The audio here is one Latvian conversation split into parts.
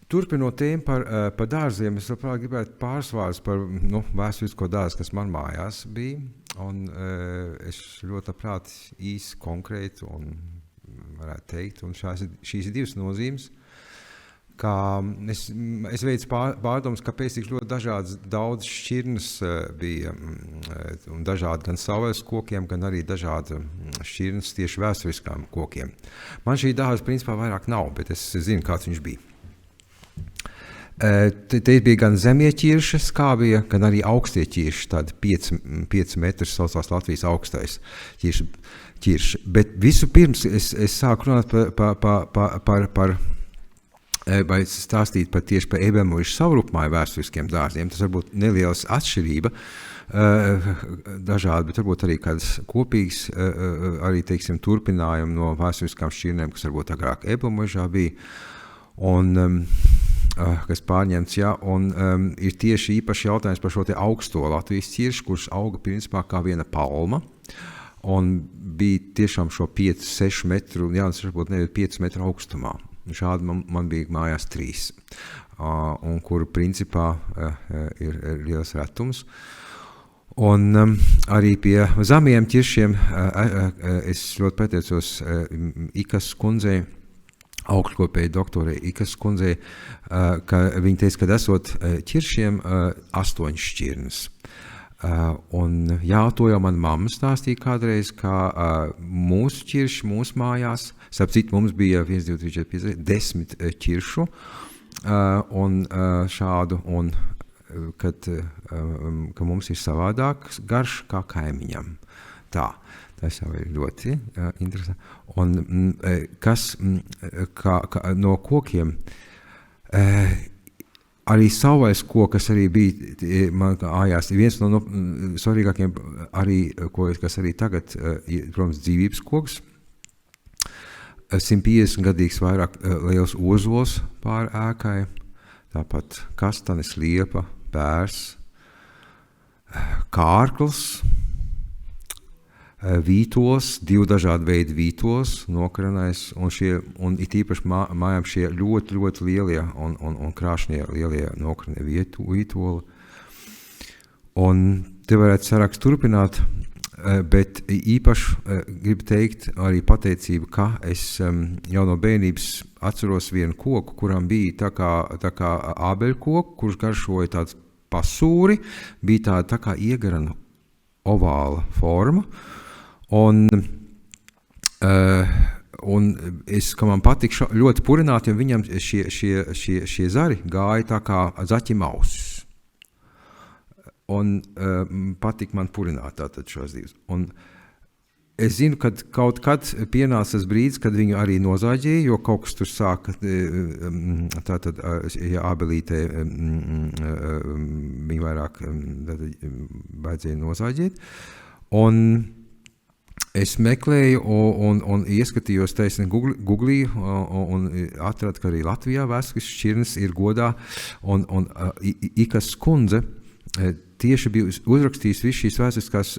Turpinot tēmu par dārziem, es labprāt gribētu pāris vārdus par vēsturisko dārzu, kas man mājās bija. Un es ļoti labprāt īsi konkrēti un varētu teikt, un šīs ir divas nozīmes. Kā es veicu pārdomas, kāpēc tik ļoti daudz šķirnes bija, un dažādi gan savvaļas kokiem, gan arī dažādi šķirnes tieši vēsturiskām kokiem. Man šī dārza principā vairāk nav, bet es zinu, kāds viņš bija. Te bija gan zemie ķirši skābie, gan arī augstie ķirši, tādi 5 metrus saucās Latvijas augstais ķirši. Bet visu pirms es sāku runāt vai stāstīt tieši par ebelmuižu savrupmāju vēsturiskiem dārziem. Tas varbūt nelielas atšķirība dažādi, bet varbūt arī kādas kopīgas arī, teiksim, turpinājumi no vēsturiskām šķirnēm, kas varbūt agrāk ebelmuižā bija. Un kas pārņemts, jā, un ir tieši īpaši jautājums par šo te augsto Latvijas ķirši, kurš auga principā kā viena palma, un bija tiešām šo 5-6 metru, jā, tas varbūt nevis 5 metru augstumā. Šādi man bija mājās 3, un kur principā ir liels retums. Un arī pie zemajiem ķiršiem es ļoti pateicos Ikas kundzei, augškopēji doktorei Ikas kundzei, ka viņa teica, ka esot ķiršiem 8 šķirnes. Un jā, to jau man mamma stāstīja kādreiz, ka mūsu ķirši, mūsu mājās, starp citu mums bija 1, 2, 3, 4, 5, 10 ķiršu, un šādu, un ka mums ir savādāks garš kā kaimiņam. Tas jau ir ļoti interesanti. Un kas no kokiem, arī savvaļas koks, kas arī bija man ājās, viens no svarīgākiem, arī, kas arī tagad, protams, dzīvības koks, 150 gadīgs vairāk liels ozols pār ēkai, tāpat kastanes, liepa, bērs, kārkls, vītos, 2 dažādi veidi vītos, nokranais, un it īpaši mājām šie ļoti, ļoti lielie un krāšņie lielie nokranie vītoli. Un te varētu sarakstu turpināt, bet īpaši gribu teikt arī pateicību, ka es jau no bērnības atceros vienu koku, kuram bija tā kā ābeļkoku, kurš garšoja tāds pasūri, bija tā kā iegarana ovāla forma. Un es, ka man patīk ļoti purināt, jo viņam šie zari gāja tā kā zaķi mausis. Un patīk man purināt tātad šos divus. Un es zinu, ka kaut kad pienāca tas brīdis, kad viņu arī nozāģēja, jo kaut kas tur sāka, tātad, ja ābelītē viņu vairāk vajadzēja nozāģēt. Un es meklēju un ieskatījos taisni Googlī un atradu, ka arī Latvijā vēsturiskas šķirnes ir godā, un Ikas kundze tieši bija uzrakstījis visu šīs vēsturiskās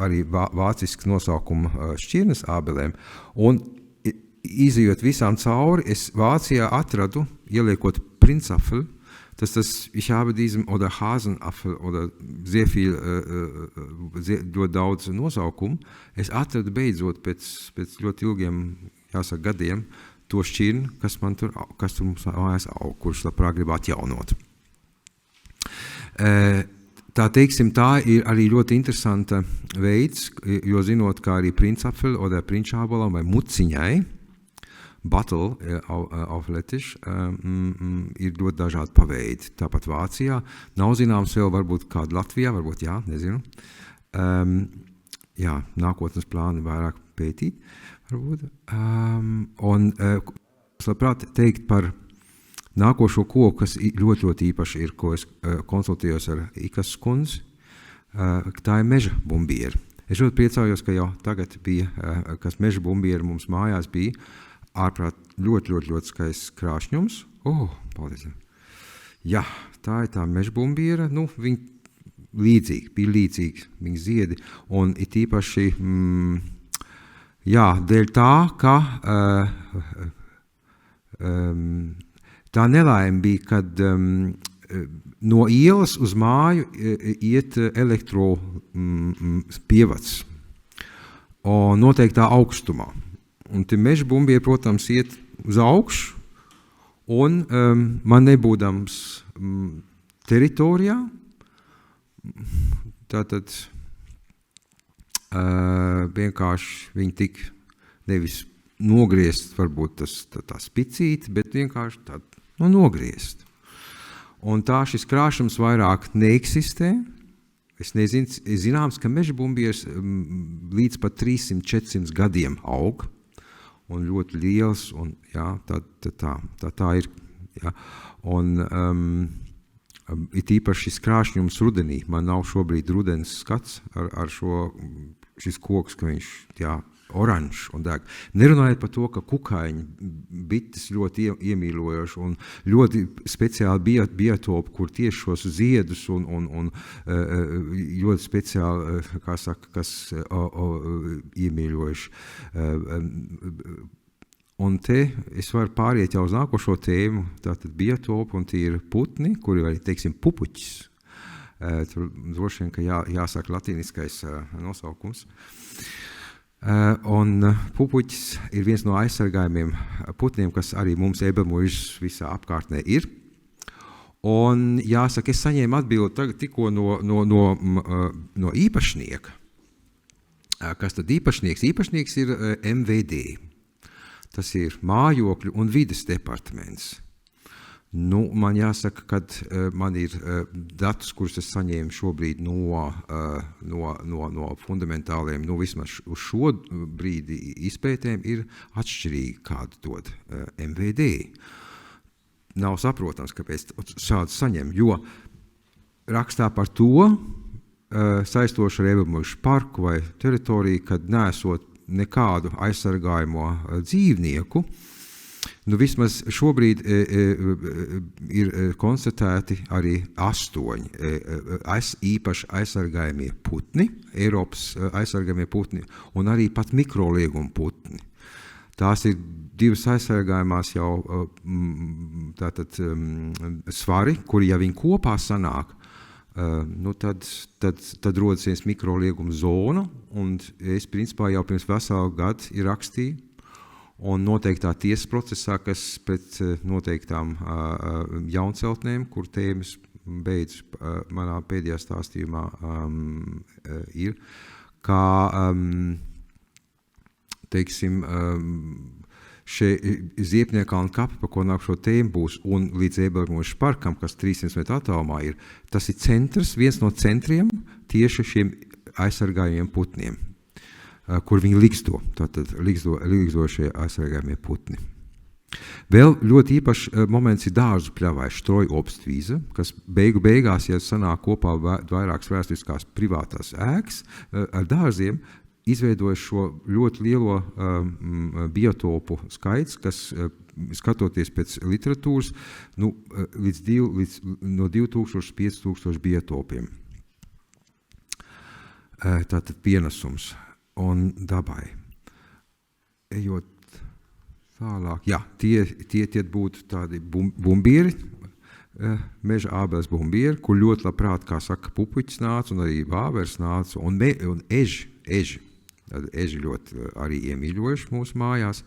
arī vāciskas nosaukuma šķirnes ābelēm, un izejot visām cauri, es Vācijā atradu, ieliekot Prinzapfel, ich habe diesem oder Hasenapfel oder sehr viel ļoti daudz nosaukumu. Es atradu beidzot pēc ļoti ilgiem, jāsaka, gadiem to šķirni, kas tur mums mājās aug, kurš labprāt grib atjaunot. Tā teiksim, tā ir arī ļoti interesanta veids, jo zinot, kā arī Prinzapfel oder Prinzschabelam vai muciņai, Battle auf Lettisch ir ļoti dažādi paveidi. Tāpat Vācijā. Nav zināms vēl varbūt kāda Latvijā, varbūt jā, nezinu. Jā, nākotnes plāni vairāk pētīt, varbūt. Un es labprāt teikt par nākošo koku, kas ļoti, ļoti īpaši ir, ko es konsultējos ar Ikas kundzi. Tā ir meža bumbieri. Es ļoti priecājos, ka jau tagad bija, kas meža bumbieri mums mājās bija, ārprāt ļoti, ļoti, ļoti skaists krāšņums. Paldies. Jā, tā ir tā mežbumbiera. Viņa bija līdzīgi, viņa ziedi. Un it īpaši, dēļ tā, ka tā nelaime bija, kad no ielas uz māju iet elektropievads noteiktā augstumā. Un tie meža bumbieri, protams, iet uz augšu, un man nebūdams teritorijā, tātad vienkārši viņi tik nevis nogriezt, varbūt tā spicīti, bet vienkārši tā nogriezt. Un tā šis krāšums vairāk neeksistē. Es nezinu, zināms, ka meža bumbieris līdz pat 300-400 gadiem aug, un ļoti liels, un jā, tā ir. Jā. Un it īpaši šis krāšņums rudenī. Man nav šobrīd rudens skats ar šis koks, ka viņš, jā, oranžs un deg. Nerunājot par to, ka kukaiņi bites ļoti iemīlojoši un ļoti speciāli biotopi, kur tieši šos ziedus un ļoti speciāli, kā saka, kas iemīlojuši. Un te es varu pāriet jau uz nākošo tēmu, tātad biotopi, un tie ir putni, kuri arī, teiksim, pupuķis. Tur droši vien, ka jāsaka latīniskais nosaukums. Un pupuķis ir viens no aizsargājumiem putniem, kas arī mums ebelmuižas visā apkārtnē ir. Un jāsaka, es saņēmu atbildi tikko no īpašnieka. Kas tad īpašnieks? Īpašnieks ir MVD. Tas ir mājokļu un vides departaments. Nu, man jāsaka, kad man ir datus, kurus es saņēmu šobrīd no fundamentāliem, vismaz uz šo brīdi izpētēm, ir atšķirīgi, kādu dod MVD. Nav saprotams, kāpēc šādu saņem, jo rakstā par to saistošu ar ebelmuižu parku vai teritoriju, kad neesot nekādu aizsargājumo dzīvnieku, vismaz šobrīd ir konstatēti arī 8 īpaši aizsargājumie putni, Eiropas aizsargājumie putni, un arī pat mikrolieguma putni. Tās ir 2 aizsargājumās jau tātad svari, kuri, ja viņi kopā sanāk, tad rodas viens mikrolieguma zona, un es principā jau pirms veselu gadu ir rakstīju, un noteiktā tiesas procesā, kas pret noteiktām jaunceltnēm, kur tēmas beidz manā pēdējā stāstījumā ir, kā, teiksim, Ziepniekalna kapa, pa ko nāk šo tēmu būs, un līdz ebelmuižas parkam, kas 300 metru attālumā ir, tas ir centrs, viens no centriem tieši šiem aizsargājumiem putniem, kur viņi liksto, tātad likstošie aizsargājumie putni. Vēl ļoti īpašs moments ir dārzu pļavai Strojobstvīze, kas beigās, ja sanāk kopā vairākas vēsturiskās privātās ēkas ar dārziem, izveidoja šo ļoti lielo biotopu skaits, kas, skatoties pēc literatūras, no 2000 līdz 5000 biotopiem. Tātad pienesums un dabai. Ejot tālāk, jā, tie būtu tādi bumbieri, meža ābeles bumbieri, kur ļoti labprāt, kā saka, pupuķis nāca, un arī vāvers nāca, un eži. Eži ļoti arī iemīļojuši mūsu mājās,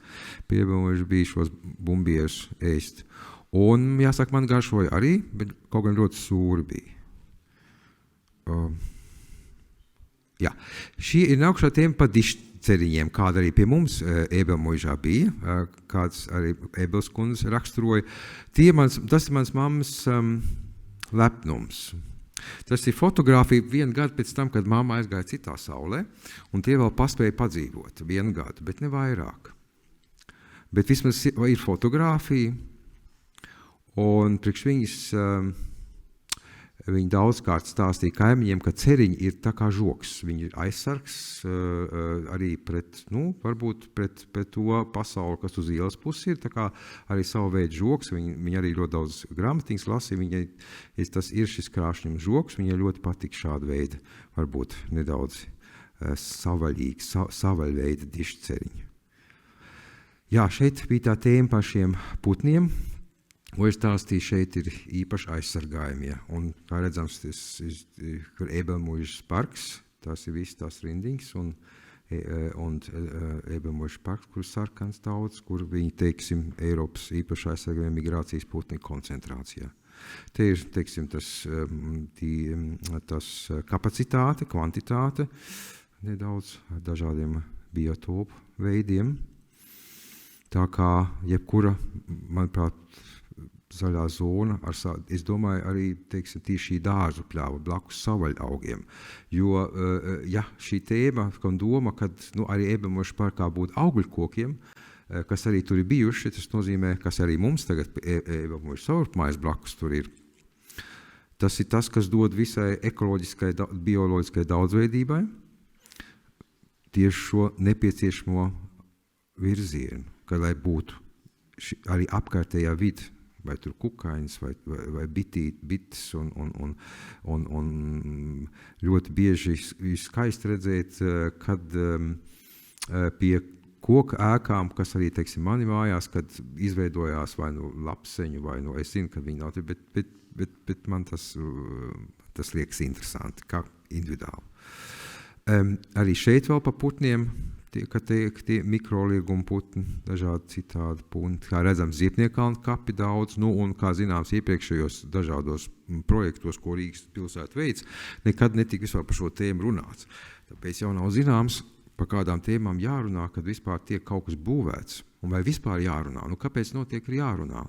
piebilmuši bija šos bumbierus ēst. Un, jāsaka, man garšoja arī, bet kaut gan ļoti sūri bija. Jā. Šī ir nākušā tēma par dišceriņiem, kāda arī pie mums ebelmuižā bija, kāds arī Ebeles kundze raksturoja. Tas ir mans mammas lepnums. Tas ir fotogrāfija 1 gadu pēc tam, kad mamma aizgāja citā saulē, un tie vēl paspēja padzīvot 1 gadu, bet ne vairāk. Bet vismaz ir fotogrāfija, un priekš viņas viņi daudzkārt stāstīja kaimiņiem, ka ceriņi ir tā kā žoks. Viņi ir aizsargs arī pret, varbūt pret to pasauli, kas uz ielas pusi ir, tā kā arī savu veidu žoks. Viņi arī ļoti daudz grāmatiņas lasīja. Tas ir šis krāšņums žoks, viņai ļoti patīk šāda veida, varbūt nedaudz savaļveida dišceriņi. Jā, šeit bija tā tēma par šiem putniem, ko es stāstīju, šeit ir īpaši aizsargājumie. Un, kā redzams, tas ir Ebelmuižas parks, tās ir visas tās rindiņas, un Ebelmuižas parks, kur ir sarkans daudz, kur viņi, teiksim, Eiropas īpaši aizsargājumie migrācijas putni koncentrācijā. Te ir, teiksim, tas kapacitāte, kvantitāte, nedaudz dažādiem biotopu veidiem. Tā kā jebkura, manuprāt, zaļā zona, es domāju arī, teiksim, šī dārzu pļāva blakus savaļaugiem. Jo, ja šī tēma, un doma, kad arī Ebelmuižas parkā būtu augļkokiem, kas arī tur ir bijuši, tas nozīmē, kas arī mums tagad Ebelmuižas saurupmājas blakus tur ir. Tas ir tas, kas dod visai ekoloģiskai, bioloģiskai daudzveidībai tieši šo nepieciešamo virzienu, ka lai būtu arī apkārtējā vide, vai tur kukaiņas, vai bites, un ļoti bieži ir skaisti redzēt, kad pie koka ēkām, kas arī, teiksim, mani mājās, kad izveidojās vai lapseņu, vai es zinu, ka viņi nav, bet man tas liekas interesanti, kā individuāli. Arī šeit vēl par putniem, tie mikrolieguma putni, dažādi citādi putni, kā redzams, Ziepniekalna kapi daudz, un kā zināms iepriekšējos dažādos projektos, ko Rīgas pilsēta veids, nekad netika vispār par šo tēmu runāts. Tāpēc jau nav zināms, par kādām tēmām jārunā, kad vispār tiek kaut kas būvēts, un vai vispār jārunā. Kāpēc notiek arī jārunā?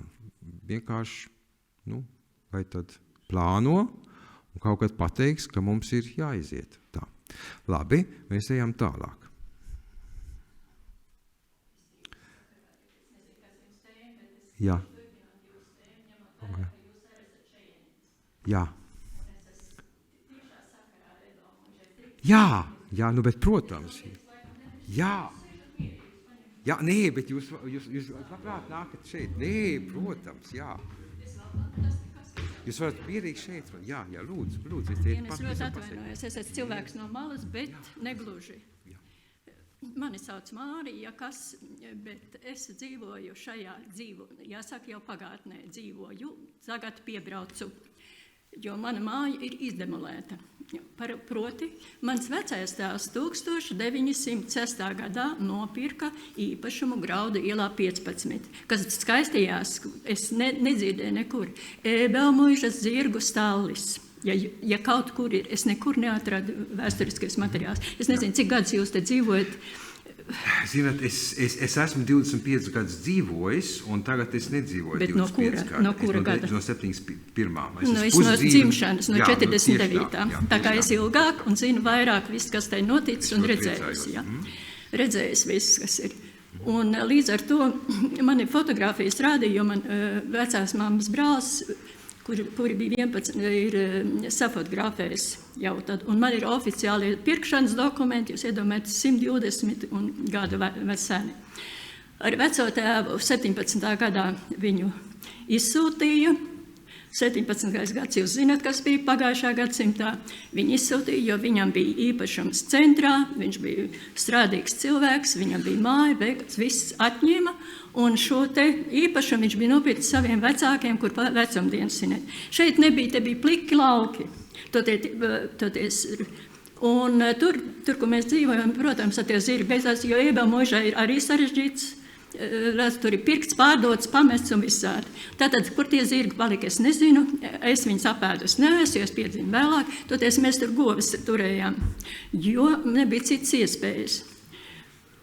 Vienkārši, vai tad plāno, un kaut kad pateiks, ka mums ir jāiziet. Tā. Labi, mēs ejam tālāk. Jā. Jā. Jā, bet protams. Jā, nē, bet jūs labprāt nākat šeit. Nē, protams, jā. Jūs varat pierīgi šeit. Jā, lūdzu. Es ļoti atvainojos, es esmu cilvēks no malas, bet negluži. Mani sauc Mārija, bet es dzīvoju jāsaka jau pagātnē dzīvoju, tagad piebraucu, jo mana māja ir izdemolēta. Proti, mans vecais tēvs 1906. gadā nopirka īpašumu Graudu ielā 15, kas skaistījās, es nedzirdēju nekur, Ebelmuižas zirgu stallis. Ja kaut kur ir, es nekur neatradu vēsturiskais materiāls. Es nezinu, cik gadus jūs te dzīvojat. Zināt, es esmu 25 gadus dzīvojis, un tagad es nedzīvoju 25 gadus. No kura gada? No 71. Es no dzimšanas, no 49. Tā kā es ilgāk un zinu vairāk viss, kas te noticis un redzējis. Redzējis viss, kas ir. Un līdz ar to mani fotogrāfijas rādīja, jo man vecās mammas brālis, kuri bija 11, ir safotografējis jau tad. Un man ir oficiāli pirkšanas dokumenti, jūs iedomājaties 120 gadu seni. Ar veco tēvu 17. gadā viņu izsūtīja. 17. gads, jūs zināt, kas bija pagājušā gadsimtā. Viņu izsūtīja, jo viņam bija īpašums centrā, viņš bija strādīgs cilvēks, viņam bija māja, beigās viss atņēma. Un šo te īpašumu viņš bija nopircis saviem vecākiem, kur vecumdienas svinēt. Šeit nebija, te bija pliki lauki. Toties, un tur, kur mēs dzīvojam, protams, tie zirgi beidzās, jo Ebelmuižā ir arī sarežģīts. Tur ir pirkts, pārdots, pamests un visādi. Tātad, kur tie zirgi palika, es nezinu. Es viņus apēdus neesmu, jo es piedzīvu vēlāk. Toties mēs tur govis turējām, jo nebija citas iespējas.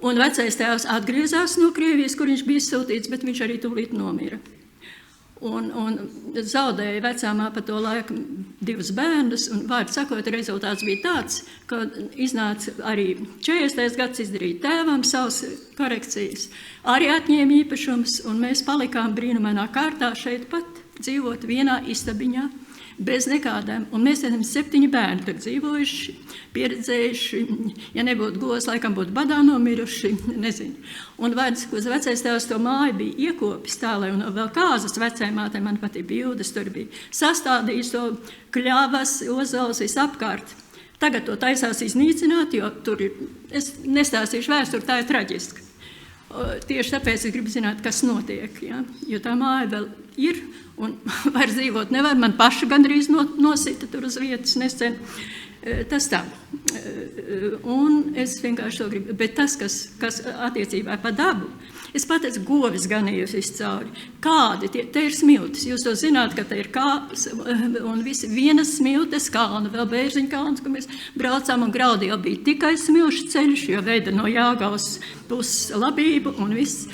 Un vecais tēvs atgriezās no Krievijas, kur viņš bija izsūtīts, bet viņš arī tūlīt nomira. Un zaudēja vecāmā pa to laiku 2 bērnus, un vārdu sakot, rezultāts bija tāds, ka iznāca arī 40. gads izdarīt tēvam savas korekcijas, arī atņēma īpašums, un mēs palikām brīnumainā kārtā šeit pat dzīvot vienā istabiņā, bez nekādām. Un mēs esam 7 bērni tur dzīvojuši, pieredzējuši, ja nebūtu govs, laikam būtu badā nomiruši, nezinu. Un vecais tēvs to māju bija iekopis tā, lai un vēl kāzas vecai mātei, man pat ir bildes, tur bija sastādījis to kļavas, ozols, visapkārt. Tagad to taisās iznīcināt, jo tur ir, es nestāstīšu vēsturi, tā ir traģiska. Tieši tāpēc es gribu zināt, kas notiek, ja? Jo tā māja vēl ir un vairs dzīvot nevar. Man paša gandrīz nosita tur uz vietas nesen. Tas tā. Un es vienkārši to gribu. Bet tas, kas attiecībā par dabu, es pat esmu govis ganījusi viscauri. Kādi te ir smiltis? Jūs to zināt, ka te ir un visi vienas smiltes kalna, vēl Bērziņa kalns, kur mēs braucām un Graudījā bija tikai smilšu ceļš, jo veida no Jāgavas puses labību un viss.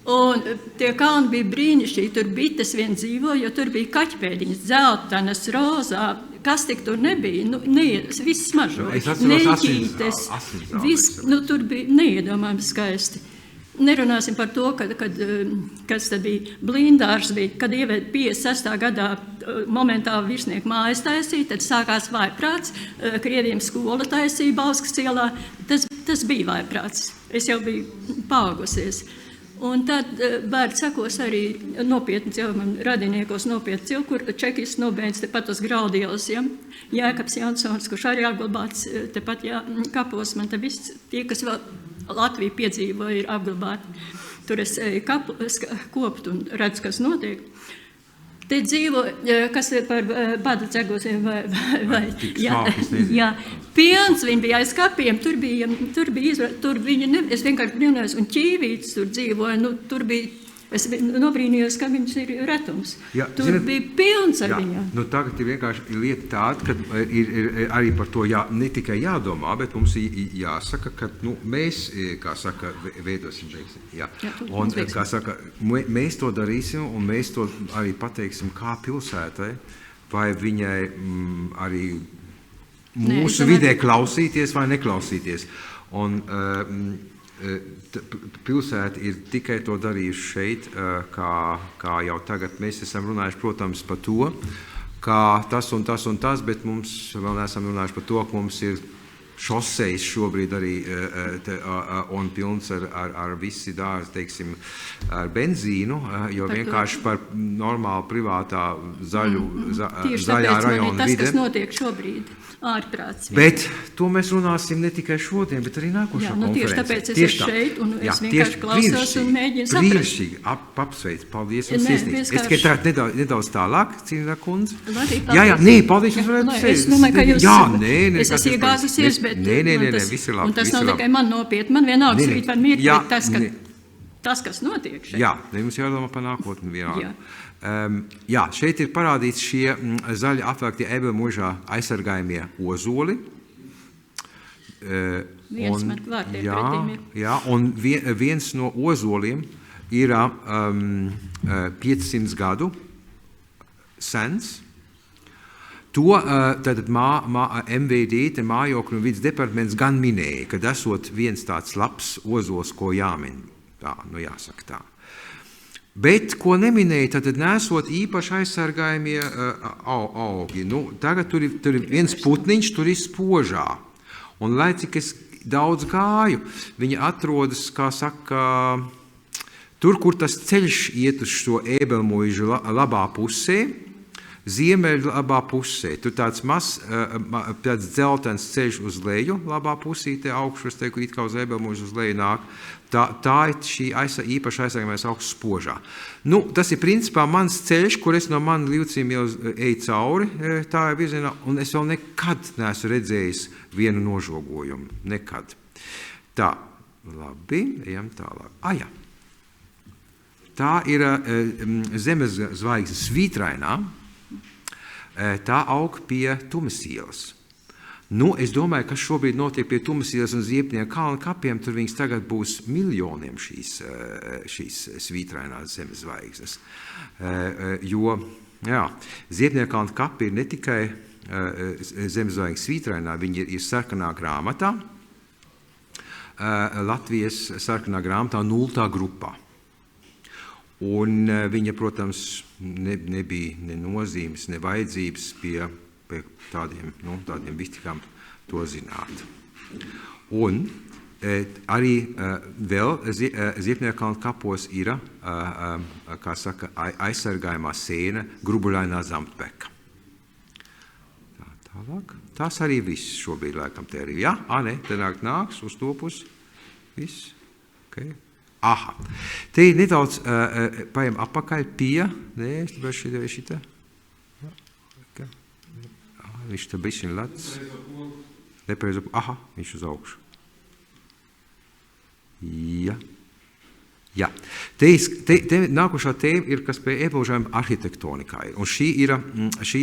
Un tie kalni bija brīnišķīgi, tur bites vien dzīvo, jo tur bija kaķpēdiņas, dzeltenas, rozā, kas tik tur nebija, viss smaržoja, neļķītes, tur bija neiedomājami skaisti. Nerunāsim par to, kas tad bija blindārs, kad ieved 56. gadā momentā virsnieku mājas taisīja, tad sākās vājprāts, krieviem skola taisīja Bauskas ielā, tas bija vājprāts, es jau biju paaugusies. Un tad bērni sekos arī nopietni, jau man radiniekos nopietni cilvēki, kur čekis nobeidz tepat uz Graudielas, ja? Jēkabs Jansons, kurš arī apglabāts tepat kapos, man te viss tie, kas vēl Latviju piedzīvoja, ir apglabāti. Tur es kopt un redzu, kas notiek. Te dzīvo, kas ir par bada cegosiem vai jā, pilns, viņi bija aiz kapiem, tur viņi, es vienkārši brīnījos, un ķīvītis tur dzīvoja, tur bija, es nobrīnījos, ka viņas ir retums. Jā, tur bija pilns ar viņām. Tagad ir vienkārši lieta tāda, ka ir arī par to ne tikai jādomā, bet mums jāsaka, ka mēs, kā saka, veidosim, veiksim. Jā. Un, kā saka, mēs to darīsim, un mēs to arī pateiksim, kā pilsētai, vai viņai arī mūsu vidē klausīties vai neklausīties. Un, pilsēta ir tikai to darījuši šeit, kā jau tagad mēs esam runājuši, protams, par to, kā tas un tas un tas, bet mums vēl neesam runājuši par to, ka mums ir šoseis šobrīd arī un pilns ar visi dārzi, teiksim, ar benzīnu, jo vienkārši par normālu privātā zaļā rajona vide. Tas, kas notiek šobrīd. Ārprāts. Bet to mēs runāsim ne tikai šodien, bet arī nākošo konferenci. Tieši tāpēc es esmu šeit un es vienkārši klausos un mēģinu saprast. Brīnišķīgi, apsveic, paldies un sirsnīgi. Es tikai tā nedaudz tālāk, Cīnā kundze. Paldies, jūs varētu sēst. Es domāju, ka jūs, es esmu iegāzusies, bet Nē, viss ir labi. Un tas nav tikai man nopietni, man vienalga svīt var mirt, bet tas, kas notiek šeit. Jā, mums jādomā par nākotni vienalga. Šeit ir parādīts šie zaļi apvelktie ebelmužā aizsargājumie ozoli. Un viens no ozoliem ir 500 gadu sens. To tātad MVD, mājokļu un vides departaments gan minēja, kad esot viens tāds labs ozols, ko jāmin. Jāsaka tā. Bet, ko neminēja, tad nesot īpaši aizsargājumie augi. Tagad tur ir viens putniņš, tur ir spožā. Un, lai cik es daudz gāju, viņi atrodas, kā saka, tur, kur tas ceļš iet uz šo ebelmuižu labā pusē, ziemeļu labā pusē. Tur tāds tāds dzeltens ceļš uz leju labā pusītē augšu, es teiktu, it kā uz ebelmuižu uz leju nāk. Tā ir šī īpaši aizsargājumais augsts spožā. Tas ir principā mans ceļš, kur es no mani Livcīm jau eju cauri, tā ir virzienā, un es vēl nekad neesmu redzējis vienu nožogojumu. Nekad. Tā, labi, ejam tālāk. Tā ir zemes zvaigznes Svītrainā. Tā aug pie Tumes ielas. Es domāju, kas šobrīd notiek pie Tumes ielas un Ziepnieku kalna kapiem, tur viņas tagad būs miljoniem šīs svītrainās zemes zvaigznes. Jo, Ziepnieku kalna kapi ir ne tikai zemes zvaigznes svītrainā, viņi ir sarkanā grāmatā, Latvijas sarkanā grāmatā 0. grupā. Un viņa, protams, nebija ne nozīmes, ne vajadzības pie tādiem vistikām to zināt. Un arī vēl Ziepnieku kalna kapos ir, kā saka, aizsargājumā sēna Grubuļainā Zamtbeka. Tālāk. Tas arī viss šobrīd laikam te arī. Te nāks uz to pusi. Viss. Okay. Aha. Te ir nedaudz paiem apakaļ pie, nē, šitā. Viņš te bišķiņ lec. Nepareizo, aha, viņš uz augšu. Jā. Te nākošā tēma ir, kas pie iepaudžājuma arhitektonikai. Un šī ir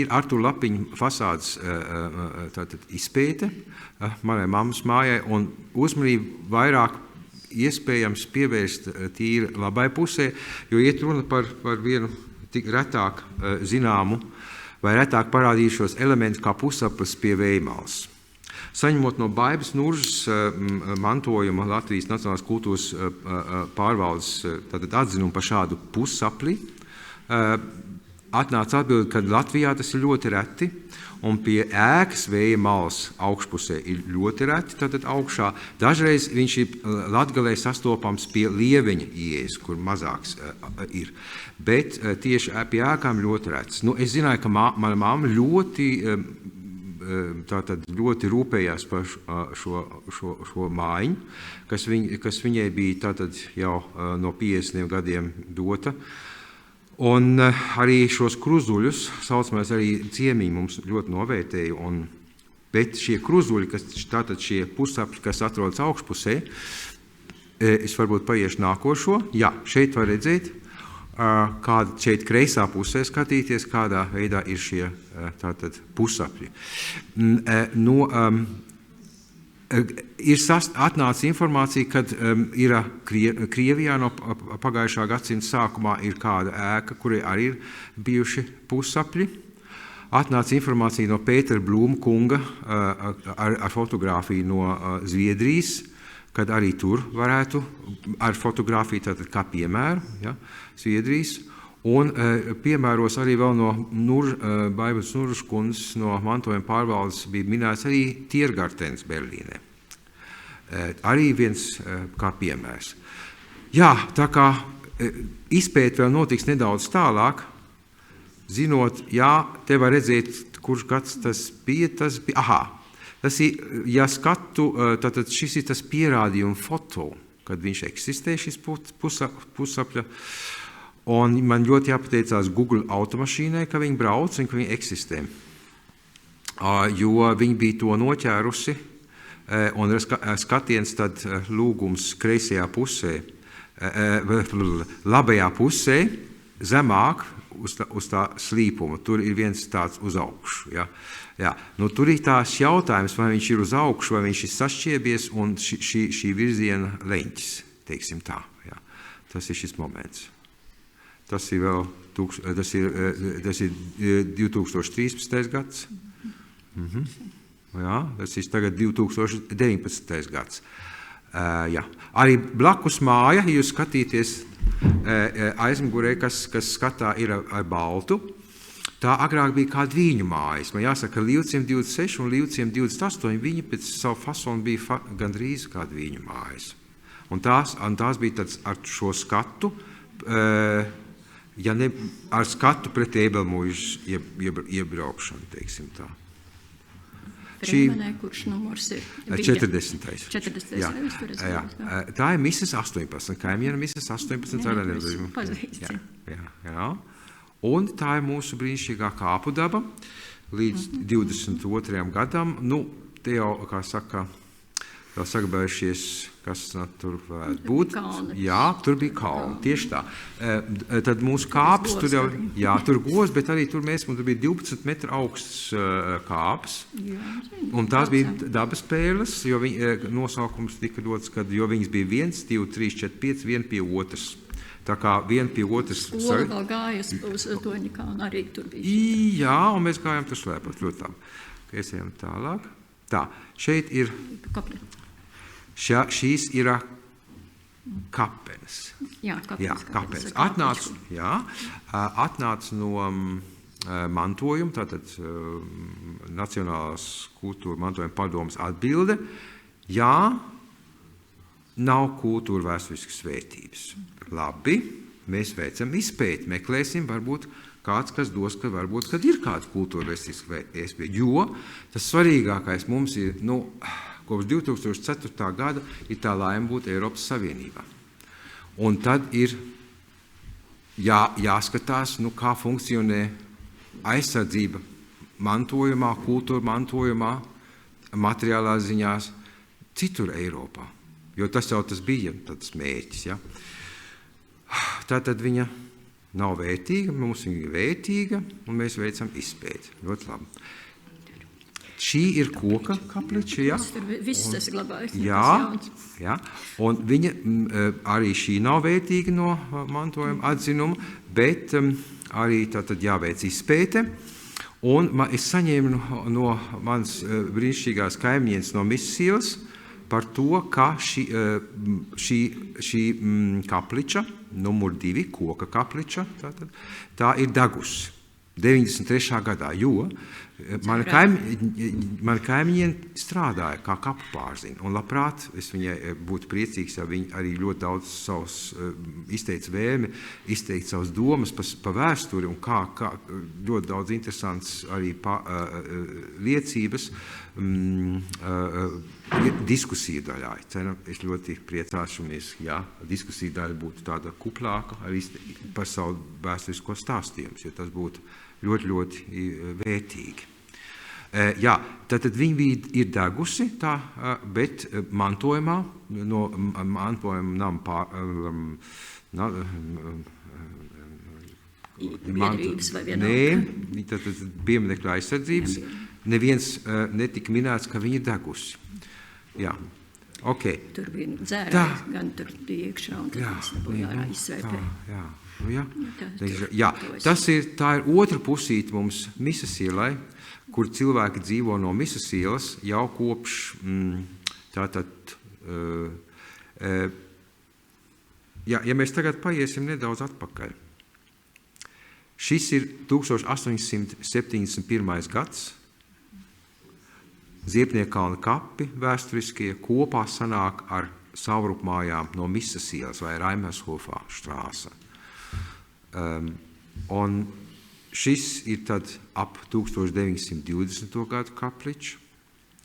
Artūra Lapiņa fasādes izpēte manai mammas mājai, un uzmanību vairāk iespējams pievērst tīri labai pusē, jo iet runa par vienu tik retāk zināmu vai retāk parādījušos elementus kā pusaplis pie Vējmales. Saņemot no Baibas Nuržas mantojuma Latvijas Nacionālās kultūras pārvaldes atzinumu par šādu pussapli, atnāca atbildi, ka Latvijā tas ir ļoti reti, un pie ēkas Vējmales augšpusē ir ļoti reti, tātad augšā. Dažreiz viņš ir Latgalē sastopams pie Lieveņa ieejas, kur mazāks ir, bet tieši pie ēkām ļoti rets. Nu, es zināju, ka mana mamma ļoti rūpējās par šo mājiņu, kas viņai bija tātad jau no 50 gadiem dota. Un arī šos kruzuļus, saucamais arī ciemiņi mums ļoti novērtēja, bet šie kruzuļi, tātad šie pusapļi, kas atrodas augšpusē, es varbūt paiešu nākošo, jā, šeit var redzēt, kāda šeit kreisā pusē skatīties, kādā veidā ir šie tātad pusapļi. Ir atnāca informācija, kad ir Krievijā no pagājušā gadsimta sākumā ir kāda ēka, kurai arī ir bijuši pusapļi. Atnāca informācija no Pētera Blūma kunga ar fotogrāfiju no Zviedrijas, kad arī tur varētu ar fotogrāfiju tātad kā piemēru, ja, Zviedrijas. Un piemēros arī vēl no Baibas Nuržas kundzes no mantojuma pārvaldes bija minēts arī Tiergartens Berlīnē. Arī viens kā piemērs. Jā, tā kā izpēte vēl notiks nedaudz tālāk, zinot, jā, te var redzēt, kurš gads tas bija, aha, tas ir, ja skatu, tātad šis ir tas pierādījuma foto, kad viņš eksistē, šis pusapļa. Un man ļoti jāpateicās Google automašīnai, ka viņi brauc un ka viņi eksistē. Jo viņi bija to noķērusi, un skatiens tad lūgums kreisajā pusē, labajā pusē, zemāk uz tā slīpuma. Tur ir viens tāds uz augšu. Ja? Jā. Nu, tur ir tās jautājums, vai viņš ir uz augšu, vai viņš ir sašķiebies, un šī virziena leņķis, teiksim tā. Ja? Tas ir šis moments. Tas ir 2013. gads. Jā, tas ir tagad 2019. gads. Jā. Arī blakus māja, ja jūs skatīties aizmugurē, kas skatā ir ar baltu, tā agrāk bija kāda viņu mājas. Man jāsaka, Līvciem 26 un Līvciem 28, viņi pēc savu fasonu bija gandrīz kāda viņu mājas. Un tās bija tāds ar šo skatu, ja ne ar skatu pret Ēbelmuižas iebraukšanu, teiksim tā. Prēmenē, kurš numurs ir? 40. 40. Jā. Tā ir Mises 18, kaimiena Mises 18. Pazīsti. Jā. Un tā ir mūsu brīnišķīgā kāpu daba līdz 22. gadam. Nu, te jau, kā saka, vēl saglabājušies, kas tur varētu būt. Jā, tur bija kalni, tieši tā. Tad mūsu kāps, tur jau, jā, tur gos, bet arī tur bija 12 metru augsts kāps. Un tās bija dabas pērles, jo nosaukums tika dots, jo viņas bija 1, 2, 3, 4, 5, 1 pie otras. Tā kā viena pie otras. Ola vēl gājas uz Toņikānu, arī tur bija. Jā, un mēs gājām tur slēpot, ļoti. Mēs ejam tālāk. Tā, šeit ir... Šīs ir kapenes. Jā, kapenes. Atnāc no mantojuma, tātad Nacionālās kultūra mantojuma padomes atbilde. Jā, nav kultūra vēsturiskas vērtības. Labi, mēs veicam izpēti, meklēsim, varbūt kāds, kas dos, ka varbūt, kad ir kāda kultūra vēsturiska vērtība. Jo tas svarīgākais mums ir, kopš 2004. gada ir tā laime būt Eiropas Savienībā. Un tad ir jāskatās, kā funkcionē aizsardzība mantojumā, kultūra mantojumā, materiālā ziņās citur Eiropā. Jo tas jau tas bija tāds mērķis. Ja? Tātad viņa nav vērtīga, mums viņa ir vērtīga, un mēs veicam izpēti. Ļoti labi. Šī ir koka kapliča, ja? Viss tas glabājas. Jā. Un viņa arī šī nav vērtīga no mantojuma atzinuma, bet arī tātad jāveic izpēte. Un es saņēmu no manas brīnišķīgās kaimiņienes no Misijas par to, ka šī kapliča, numur 2, koka kapliča, tā ir degusi 93. gadā, jo mana kaimiņiene strādāja kā kapu pārzina, un labprāt es viņai būtu priecīgs, ja viņa arī ļoti daudz savus izteica vēlmi, izteikt savas domas pa vēsturi, un kā ļoti daudz interesants arī liecības diskusiju daļā. Es ļoti priecāšamies, ja diskusiju daļa būtu tāda kuplāka arī par savu vēsturisko stāstījumu, jo tas būtu ļoti, ļoti vērtīgi. Tātad viņa ir degusi, bet mantojumā, no mantojuma biedrības vai vienalga. Nē, tātad pieminekļu aizsardzības, neviens netika minēts, ka viņa ir degusi. Jā. Okay. Tur bija dzērājs, gan tur bija iekšā, un tad mēs nebūtu jāizsvērpē. Tā ir otra pusīte mums Misas ielai, kur cilvēki dzīvo no Misas ielas jau kopš ja mēs tagad paiesim nedaudz atpakaļ. Šis ir 1871. gads. Ziepniekalna kapi vēsturiskie kopā sanāk ar savrupmājām no Misas ielas vai Raimershofā štrāsa. Un šis ir tad ap 1920. gadu kapličs,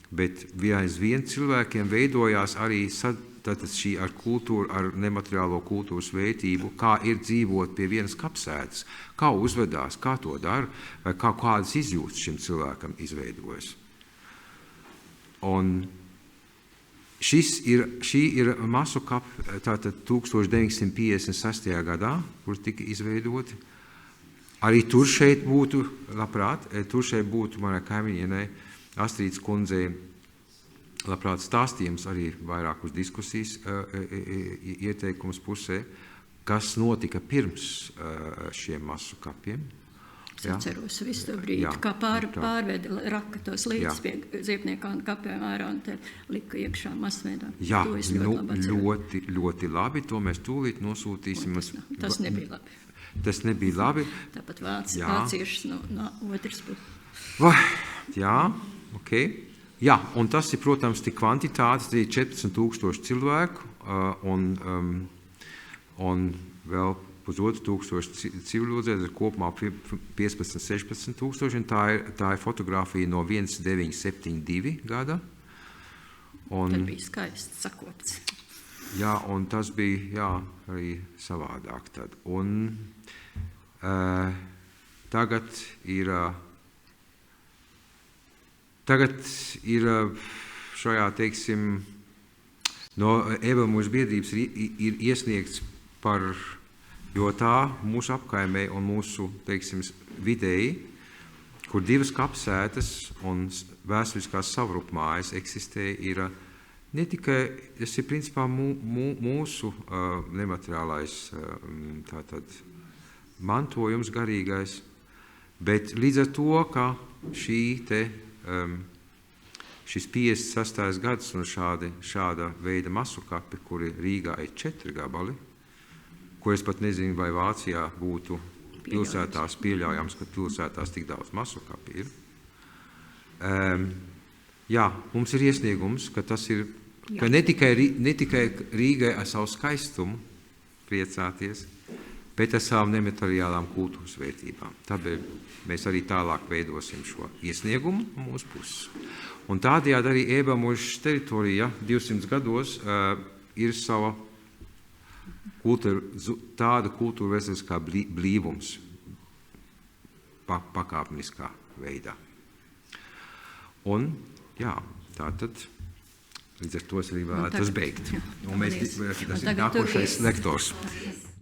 bet aizvien cilvēkiem veidojās arī tātad šī ar kultūru, ar nemateriālo kultūras vērtību, kā ir dzīvot pie vienas kapsētas, kā uzvedās, kā to dara, vai kādas izjūtas šim cilvēkam izveidojas. Un šī ir masu kapa, tātad 1956. gadā, kur tika izveidoti. Arī tur šeit būtu, labprāt, manai kaimiņienei Astrīdas kundzei labprāt stāstījums arī vairākus diskusijas ieteikums pusē, kas notika pirms šiem masu kapiem. Es atceros visu to brīdi, kā pārvedi raka tos līdz pie Ziepniekalna kapiem ārā un te lika iekšā masveidā. Jā, ļoti, ļoti labi, to mēs tūlīt nosūtīsim. Tas nebija labi. Tas nebija labi. Tāpat vāciešas no otras puses. Jā, ok. Jā, un tas ir, protams, tik kvantitātes, 14,000 cilvēku un vēl pusotru tūkstoši civilizētas, kopumā 15-16,000, tā ir fotografija no 1972. gada. Tad bija skaists sakopts. Jā, un tas bija, arī savādāk tad. Un tagad ir šajā, teiksim, no Evamužas biedrības ir iesniegts par, jo tā mūsu apkaimē un mūsu, teiksim, vidēji, kur divas kapsētas un vēsturiskās savrupmājas eksistē, ir ne tikai, tas ir principā mūsu nemateriālais tātad mantojums garīgais, bet līdz ar to, ka šis 56. gads un šāda veida masu kapi, kuri Rīgā ir 4 gabali, ko es pat nezinu, vai Vācijā būtu pilsētās pieļaujams, ka pilsētās tik daudz masu kapi ir. Mums ir iesniegums, ka tas ir, ka ne tikai Rīgai ar savu skaistumu priecāties, bet ar savām nemateriālām kultūras vērtībām. Tāpēc mēs arī tālāk veidosim šo iesniegumu mūsu puses. Un tādējādi arī Evamužas teritorija 200 gados ir sava tāda kultūra vēstures kā blīvums pakāpeniskā veidā. Un, jā, tātad līdz ar to es arī vēlētos beigt. Un tas ir nākošais lektors.